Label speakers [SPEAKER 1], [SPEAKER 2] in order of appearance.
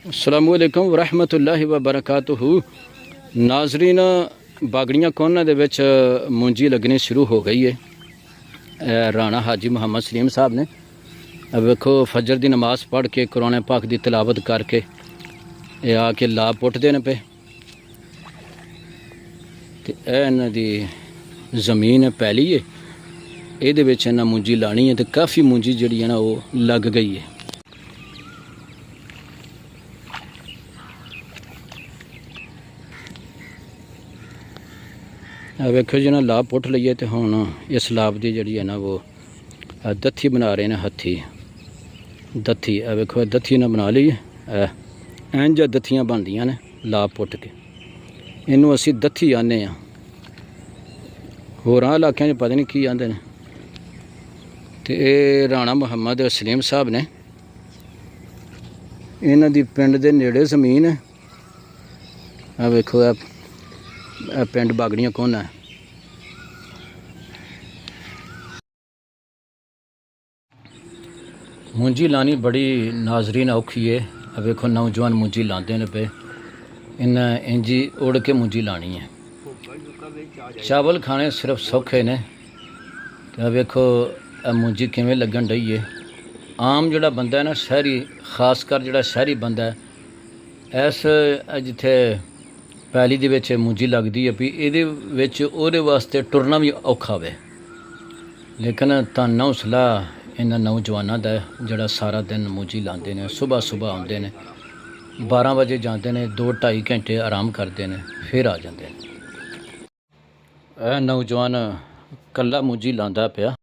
[SPEAKER 1] अस्सलामुअलैकुम वरहमतुल्लाहि वबरकातुहू। नाजरीन, बागड़ियाँ कोना दे विच मुंजी लगनी शुरू हो गई है। राणा हाजी मोहम्मद सलीम साहब ने वेखो फजर की नमाज पढ़ के कुरान पाक की तिलावत करके आके ला पुटते हैं पे। इन्हां दी जमीन पैली है, ये इन्हें मुंजी लानी है तो काफ़ी मुंजी जी है ना वो लग गई है। वेखो जी ना लाभ पुट लीए तो हुण इस लाभ की जी है ना वो दत्थी बना रहे हैं। हथी दत्थी वेखो दत्थी ना बना ली है। इंज दत्थियाँ बनदियां ने लाभ पुट के, इनू असी दत्थी आने आ। होरां इलाकों पता नहीं की आंदे ने। तो ये राणा मुहम्मद सलीम साहब ने इन्हां दी पिंड दे नेड़े जमीन है। वेखो पिंड बागड़ियाँ कोना है। मुंजी लानी बड़ी नाजरीन औखी है। वेखो नौजवान मुंजी लाते हैं पे, इन्हें इंजी उड़ के मुंजी लानी है। चावल खाने सिर्फ सौखे ने। तो वेखो मुंजी किवें लगन रही है। आम जोड़ा बंदा है ना शहरी, खासकर जोड़ा शहरी बंदा है, इस जिथे पैली दे विच मुंजी लगती है भी ये वास्ते टुरना भी औखा वे। लेकिन धन हौसला इन्हां नौजवानों का जोड़ा सारा दिन मुंजी लाते हैं। सुबह सुबह आते हैं, 12 बजे जाते हैं, 2-2.5 घंटे आराम करते हैं, फिर आ जाते हैं। नौजवान कल्ला मुंजी लांदा पिया।